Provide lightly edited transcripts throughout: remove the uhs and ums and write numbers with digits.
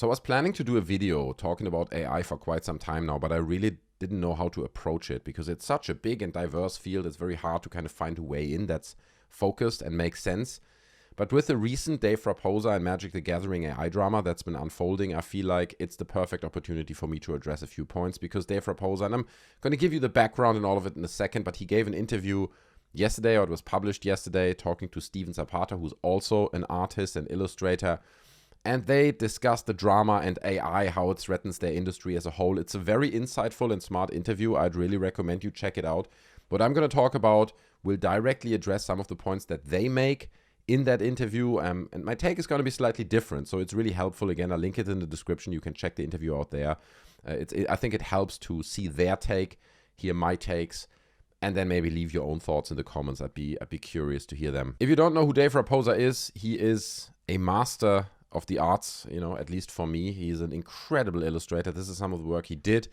So I was planning to do a video talking about AI for quite some time now, but I really didn't know how to approach it because it's such a big and diverse field. It's very hard to kind of find a way in that's focused and makes sense. But with the recent Dave Rapoza and Magic the Gathering AI drama that's been unfolding, I feel like it's the perfect opportunity for me to address a few points because Dave Rapoza, and I'm going to give you the background and all of it in a second, but he gave an interview yesterday, or it was published yesterday, talking to Steven Zapata, who's also an artist and illustrator. And they discussed the drama and AI, how it threatens their industry as a whole. It's a very insightful and smart interview. I'd really recommend you check it out. What I'm going to talk about will directly address some of the points that they make in that interview. And my take is going to be slightly different. So it's really helpful. Again, I'll link it in the description. You can check the interview out there. I think it helps to see their take, hear my takes, and then maybe leave your own thoughts in the comments. I'd be curious to hear them. If you don't know who Dave Rapoza is, he is a master of the arts, at least for me. He's an incredible illustrator. This is some of the work he did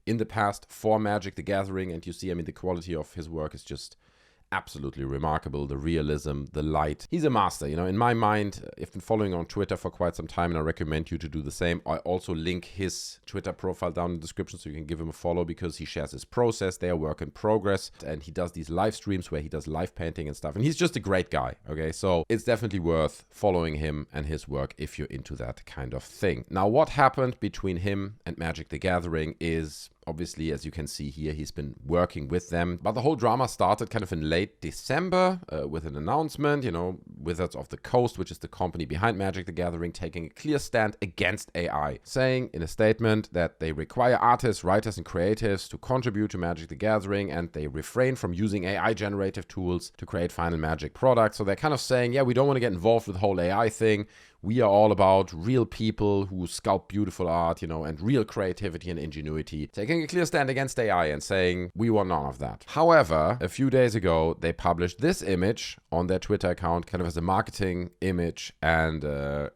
in the past for Magic the Gathering, and you see, the quality of his work is just absolutely remarkable. The realism, the light. He's a master, in my mind. I've been following on Twitter for quite some time, and I recommend you to do the same. I also link his Twitter profile down in the description so you can give him a follow because he shares his process, their work in progress, and he does these live streams where he does live painting and stuff, and he's just a great guy, okay? So it's definitely worth following him and his work if you're into that kind of thing. Now, what happened between him and Magic the Gathering is, obviously, as you can see here, he's been working with them. But the whole drama started kind of in late December with an announcement, Wizards of the Coast, which is the company behind Magic the Gathering, taking a clear stand against AI, saying in a statement that they require artists, writers, and creatives to contribute to Magic the Gathering, and they refrain from using AI generative tools to create final Magic products. So they're kind of saying, yeah, we don't want to get involved with the whole AI thing. We are all about real people who sculpt beautiful art, and real creativity and ingenuity, taking a clear stand against AI and saying, we want none of that. However, a few days ago, they published this image on their Twitter account, kind of as a marketing image, and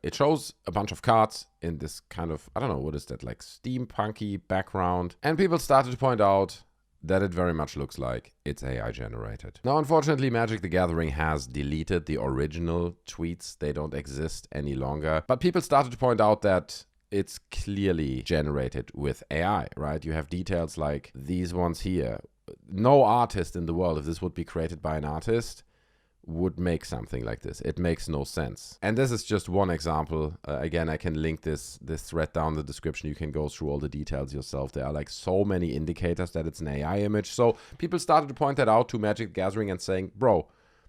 it shows a bunch of cards in this kind of, I don't know, what is that, like steampunky background. And people started to point out that it very much looks like it's AI generated. Now, unfortunately, Magic the Gathering has deleted the original tweets. They don't exist any longer. But people started to point out that it's clearly generated with AI, right? You have details like these ones here. No artist in the world, if this would be created by an artist, would make something like this. It makes no sense. And this is just one example. Again, I can link this thread down in the description. You can go through all the details yourself. There are like so many indicators that it's an AI image. So people started to point that out to Magic the Gathering and saying, bro,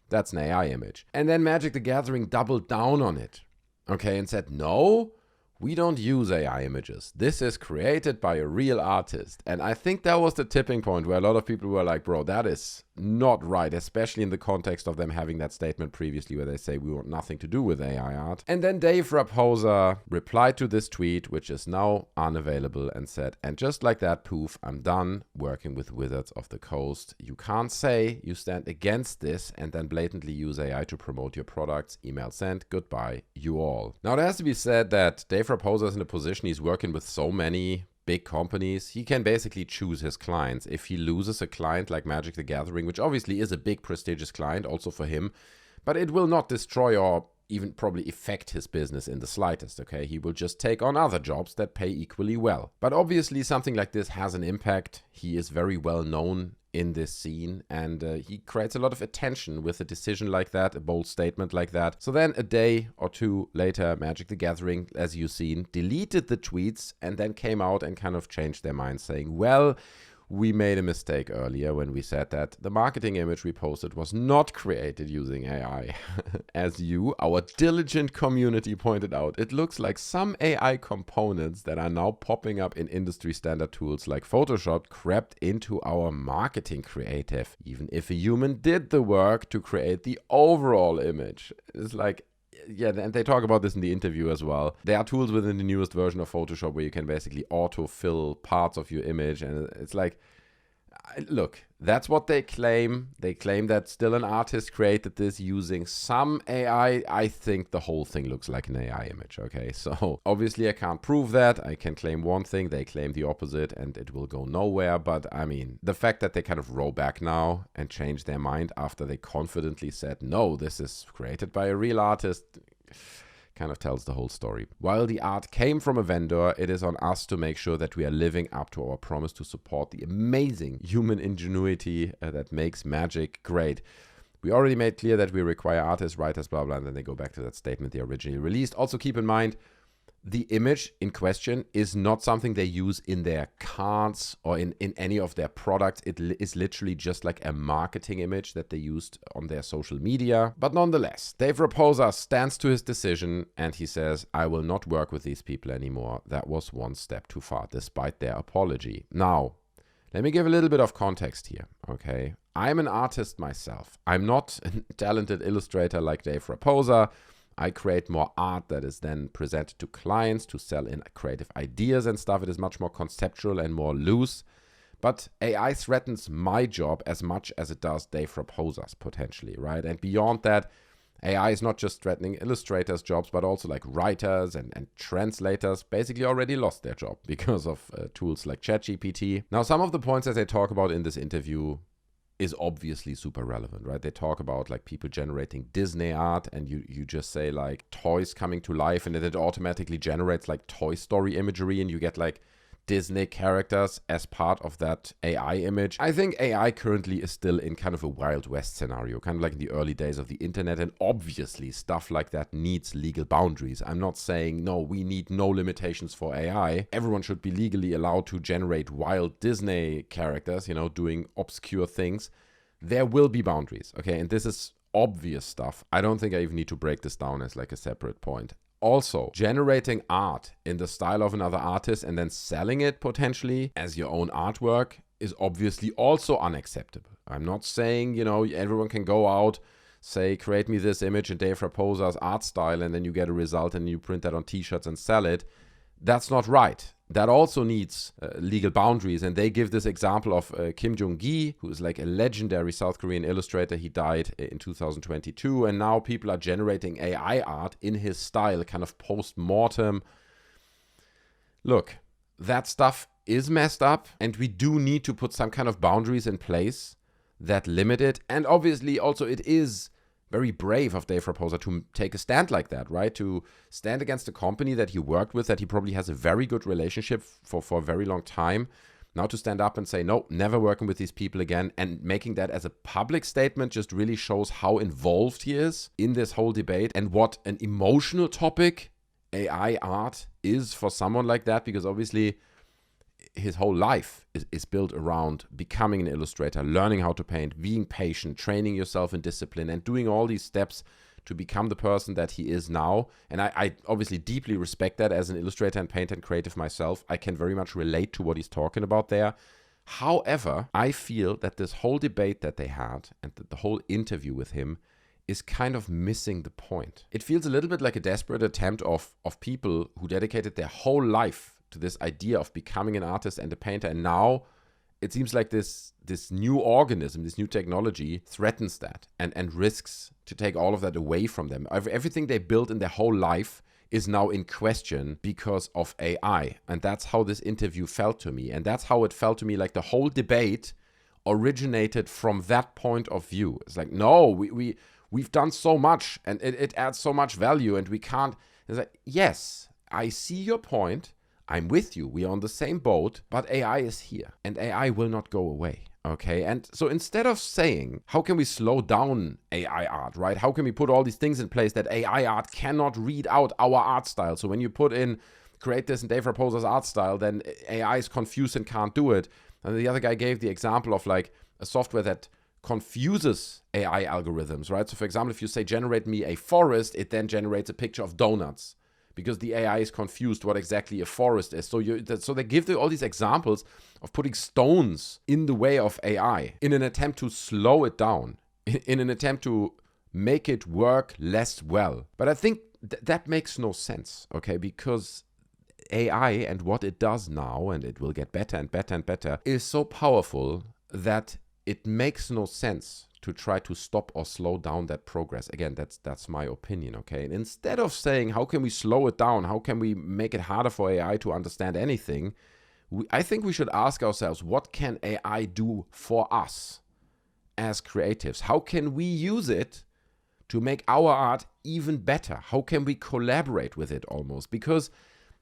that's an AI image. And then Magic the Gathering doubled down on it, okay, and said, no, we don't use AI images. This is created by a real artist. And I think that was the tipping point where a lot of people were like, bro, that is not right, especially in the context of them having that statement previously where they say we want nothing to do with AI art. And then Dave Rapoza replied to this tweet, which is now unavailable, and said, and just like that, poof, I'm done working with Wizards of the Coast. You can't say you stand against this and then blatantly use AI to promote your products. Email sent. Goodbye, you all. Now, there has to be said that Dave Rapoza is in a position, he's working with so many big companies, he can basically choose his clients. If he loses a client like Magic the Gathering, which obviously is a big prestigious client also for him, but it will not destroy or even probably affect his business in the slightest, okay? He will just take on other jobs that pay equally well. But obviously something like this has an impact. He is very well known in this scene, and he creates a lot of attention with a decision like that, a bold statement like that. So then a day or two later, Magic the Gathering, as you've seen, deleted the tweets and then came out and kind of changed their mind, saying, well, we made a mistake earlier when we said that the marketing image we posted was not created using AI. As you, our diligent community, pointed out, it looks like some AI components that are now popping up in industry standard tools like Photoshop crept into our marketing creative, even if a human did the work to create the overall image. It's like, yeah, and they talk about this in the interview as well. There are tools within the newest version of Photoshop where you can basically auto-fill parts of your image. And it's like, look, that's what they claim. They claim that still an artist created this using some AI. I think the whole thing looks like an AI image, okay? So obviously I can't prove that. I can claim one thing, they claim the opposite, and it will go nowhere. But I mean, the fact that they kind of roll back now and change their mind after they confidently said, no, this is created by a real artist, kind of tells the whole story. While the art came from a vendor, it is on us to make sure that we are living up to our promise to support the amazing human ingenuity that makes magic great. We already made clear that we require artists, writers, blah, blah, and then they go back to that statement they originally released. Also keep in mind, the image in question is not something they use in their cards or in any of their products. It is literally just like a marketing image that they used on their social media. But nonetheless, Dave Rapoza stands to his decision and he says, I will not work with these people anymore. That was one step too far, despite their apology. Now, let me give a little bit of context here, okay? I'm an artist myself. I'm not a talented illustrator like Dave Rapoza. I create more art that is then presented to clients to sell in creative ideas and stuff. It is much more conceptual and more loose. But AI threatens my job as much as it does Dave Rapoza's potentially, right? And beyond that, AI is not just threatening illustrators' jobs, but also like writers and translators basically already lost their job because of tools like ChatGPT. Now, some of the points that they talk about in this interview is obviously super relevant, right? They talk about like people generating Disney art and you just say like toys coming to life and then it automatically generates like Toy Story imagery and you get like Disney characters as part of that AI image. I think AI currently is still in kind of a Wild West scenario, kind of like in the early days of the internet, and obviously stuff like that needs legal boundaries. I'm not saying, no, we need no limitations for AI. Everyone should be legally allowed to generate wild Disney characters, you know, doing obscure things. There will be boundaries, okay? And this is obvious stuff. I don't think I even need to break this down as like a separate point. Also, generating art in the style of another artist and then selling it potentially as your own artwork is obviously also unacceptable. I'm not saying, you know, everyone can go out, say, create me this image in Dave Rapoza's art style, and then you get a result and you print that on t-shirts and sell it. That's not right. That also needs legal boundaries. And they give this example of Kim Jong-gi, who is like a legendary South Korean illustrator. He died in 2022. And now people are generating AI art in his style, kind of post-mortem. Look, that stuff is messed up. And we do need to put some kind of boundaries in place that limit it. And obviously also it is very brave of Dave Rapoza to take a stand like that, right? To stand against a company that he worked with, that he probably has a very good relationship for a very long time. Now to stand up and say, no, never working with these people again, and making that as a public statement just really shows how involved he is in this whole debate and what an emotional topic AI art is for someone like that, because obviously his whole life is built around becoming an illustrator, learning how to paint, being patient, training yourself in discipline, and doing all these steps to become the person that he is now. And I obviously deeply respect that as an illustrator and painter and creative myself. I can very much relate to what he's talking about there. However, I feel that this whole debate that they had and the whole interview with him is kind of missing the point. It feels a little bit like a desperate attempt of people who dedicated their whole life to this idea of becoming an artist and a painter, and now it seems like this new organism, this new technology threatens that and risks to take all of that away from them. Everything they built in their whole life is now in question because of AI, and that's how this interview felt to me, and that's how it felt to me, like the whole debate originated from that point of view. It's like, no, we've done so much and it adds so much value and we can't. It's like, yes, I see your point. I'm with you. We are on the same boat, but AI is here and AI will not go away. Okay. And so instead of saying, how can we slow down AI art, right? How can we put all these things in place that AI art cannot read out our art style? So when you put in, create this in Dave Rapoza's art style, then AI is confused and can't do it. And the other guy gave the example of like a software that confuses AI algorithms, right? So for example, if you say, generate me a forest, it then generates a picture of donuts, because the AI is confused what exactly a forest is. So they give all these examples of putting stones in the way of AI in an attempt to slow it down, in an attempt to make it work less well. But I think that makes no sense, okay? Because AI and what it does now, and it will get better and better and better, is so powerful that it makes no sense to try to stop or slow down that progress. Again, that's my opinion, okay? And instead of saying, how can we slow it down? How can we make it harder for AI to understand anything? I think we should ask ourselves, what can AI do for us as creatives? How can we use it to make our art even better? How can we collaborate with it almost? Because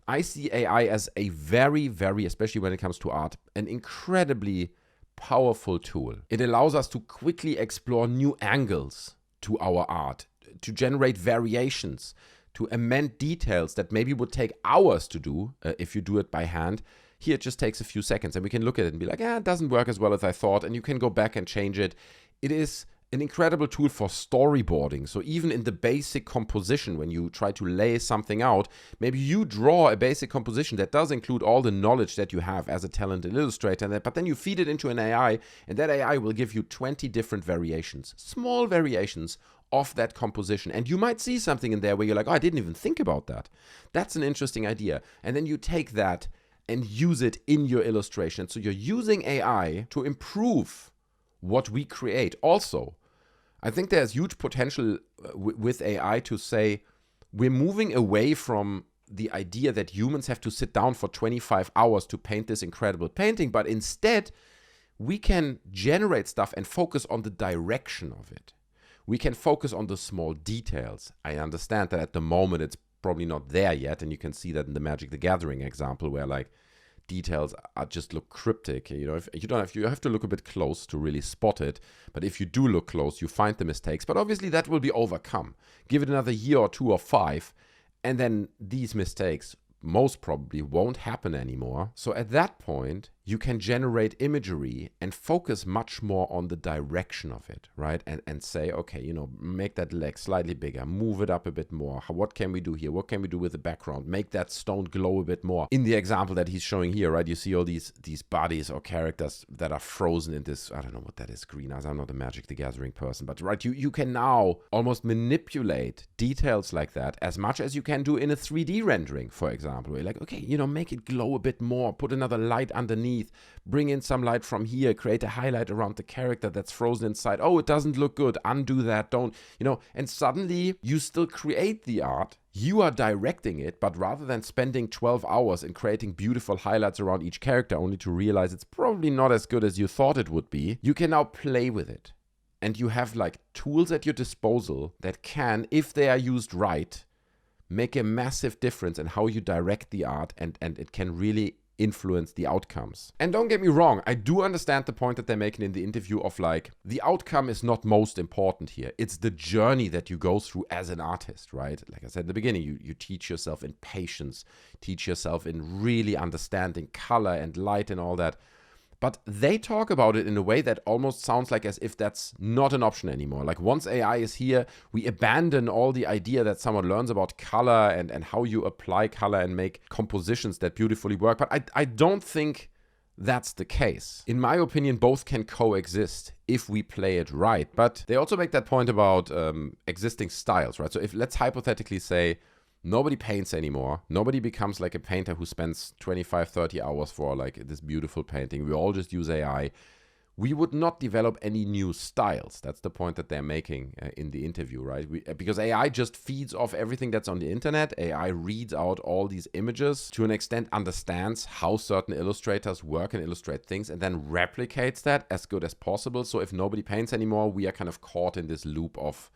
I see AI as a very, very, especially when it comes to art, an incredibly powerful tool. It allows us to quickly explore new angles to our art, to generate variations, to amend details that maybe would take hours to do if you do it by hand. Here it just takes a few seconds and we can look at it and be like, it doesn't work as well as I thought, and you can go back and change it. It is an incredible tool for storyboarding. So even in the basic composition, when you try to lay something out, maybe you draw a basic composition that does include all the knowledge that you have as a talented illustrator, but then you feed it into an AI, and that AI will give you 20 different variations, small variations of that composition. And you might see something in there where you're like, I didn't even think about that. That's an interesting idea. And then you take that and use it in your illustration. So you're using AI to improve what we create. Also, I think there's huge potential with AI to say we're moving away from the idea that humans have to sit down for 25 hours to paint this incredible painting, but instead we can generate stuff and focus on the direction of it. We can focus on the small details. I understand that at the moment it's probably not there yet, and you can see that in the Magic the Gathering example where like details just look cryptic. If you have to look a bit close to really spot it, but if you do look close, you find the mistakes. But obviously that will be overcome. Give it another year or 2 or 5, and then these mistakes most probably won't happen anymore. So at that point, you can generate imagery and focus much more on the direction of it, right? And say, okay, make that leg slightly bigger, move it up a bit more. What can we do here? What can we do with the background? Make that stone glow a bit more. In the example that he's showing here, right, you see all these bodies or characters that are frozen in this, I don't know what that is, green eyes. I'm not a Magic the Gathering person, but right, you can now almost manipulate details like that as much as you can do in a 3D rendering, for example. Where you're like, okay, make it glow a bit more, put another light underneath, bring in some light from here, create a highlight around the character that's frozen inside. Oh, it doesn't look good. Undo that. Don't, and suddenly you still create the art. You are directing it, but rather than spending 12 hours in creating beautiful highlights around each character only to realize it's probably not as good as you thought it would be, you can now play with it. And you have like tools at your disposal that can, if they are used right, make a massive difference in how you direct the art, and it can really influence the outcomes. And don't get me wrong, I do understand the point that they're making in the interview of like, the outcome is not most important here. It's the journey that you go through as an artist, right? Like I said in the beginning, you teach yourself in patience, teach yourself in really understanding color and light and all that. But they talk about it in a way that almost sounds like as if that's not an option anymore. Like once AI is here, we abandon all the idea that someone learns about color and how you apply color and make compositions that beautifully work. But I don't think that's the case. In my opinion, both can coexist if we play it right. But they also make that point about existing styles, right? So if let's hypothetically say, nobody paints anymore. Nobody becomes like a painter who spends 25, 30 hours for like this beautiful painting. We all just use AI. We would not develop any new styles. That's the point that they're making in the interview, right? Because AI just feeds off everything that's on the internet. AI reads out all these images, to an extent understands how certain illustrators work and illustrate things, and then replicates that as good as possible. So if nobody paints anymore, we are kind of caught in this loop of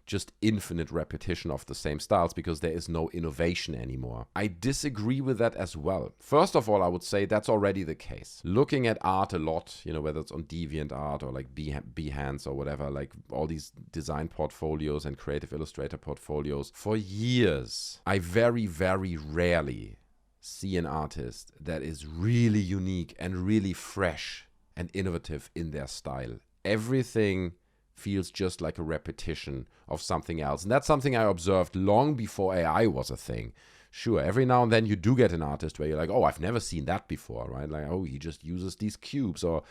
just infinite repetition of the same styles because there is no innovation anymore. I disagree with that as well. First of all, I would say that's already the case. Looking at art a lot, whether it's on DeviantArt or like Behance or whatever, like all these design portfolios and creative illustrator portfolios, for years, I very, very rarely see an artist that is really unique and really fresh and innovative in their style. Everything feels just like a repetition of something else. And that's something I observed long before AI was a thing. Sure, every now and then you do get an artist where you're like, oh, I've never seen that before, right? Like, oh, he just uses these cubes, or,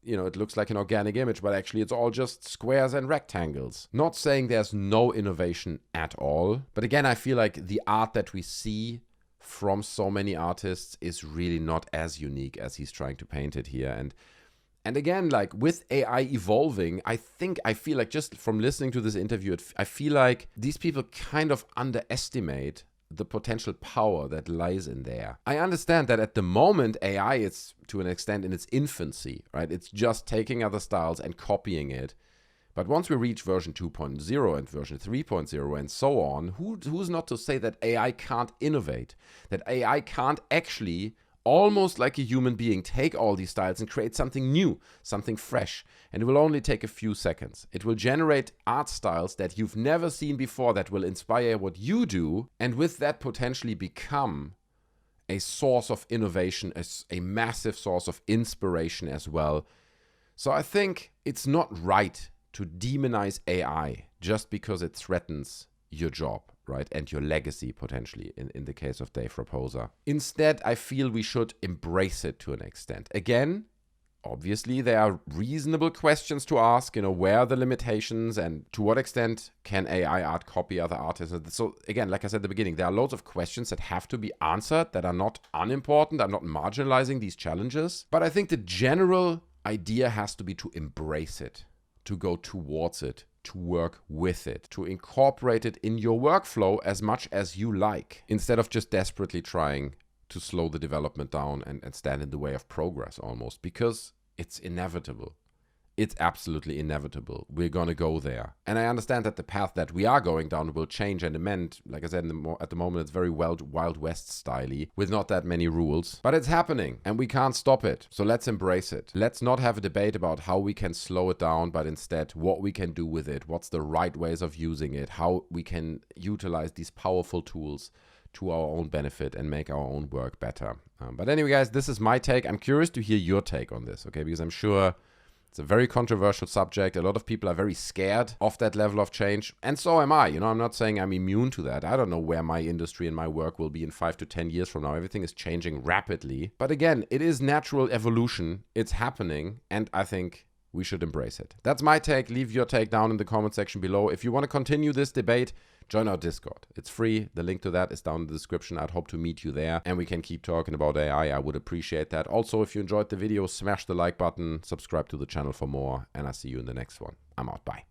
it looks like an organic image, but actually it's all just squares and rectangles. Not saying there's no innovation at all, but again, I feel like the art that we see from so many artists is really not as unique as he's trying to paint it here. And again, like with AI evolving, I feel like just from listening to this interview, I feel like these people kind of underestimate the potential power that lies in there. I understand that at the moment, AI is to an extent in its infancy, right? It's just taking other styles and copying it. But once we reach version 2.0 and version 3.0 and so on, who's not to say that AI can't innovate, that AI can't actually, almost like a human being, take all these styles and create something new, something fresh. And it will only take a few seconds. It will generate art styles that you've never seen before, that will inspire what you do, and with that potentially become a source of innovation, a massive source of inspiration as well. So I think it's not right to demonize AI just because it threatens your job, right? And your legacy, potentially, in the case of Dave Rapoza. Instead, I feel we should embrace it to an extent. Again, obviously, there are reasonable questions to ask, where are the limitations and to what extent can AI art copy other artists? So again, like I said at the beginning, there are loads of questions that have to be answered that are not unimportant. I'm not marginalizing these challenges, but I think the general idea has to be to embrace it, to go towards it, to work with it, to incorporate it in your workflow as much as you like, instead of just desperately trying to slow the development down and stand in the way of progress almost, because it's inevitable. It's absolutely inevitable. We're going to go there. And I understand that the path that we are going down will change and amend. Like I said, at the moment, it's very Wild West style-y, with not that many rules. But it's happening, and we can't stop it. So let's embrace it. Let's not have a debate about how we can slow it down, but instead what we can do with it, what's the right ways of using it, how we can utilize these powerful tools to our own benefit and make our own work better. But anyway, guys, this is my take. I'm curious to hear your take on this, okay? Because I'm sure it's a very controversial subject. A lot of people are very scared of that level of change. And so am I. I'm not saying I'm immune to that. I don't know where my industry and my work will be in 5 to 10 years from now. Everything is changing rapidly. But again, it is natural evolution. It's happening. And I think we should embrace it. That's my take. Leave your take down in the comment section below. If you want to continue this debate, join our Discord. It's free. The link to that is down in the description. I'd hope to meet you there and we can keep talking about AI. I would appreciate that. Also, if you enjoyed the video, smash the like button, subscribe to the channel for more, and I'll see you in the next one. I'm out. Bye.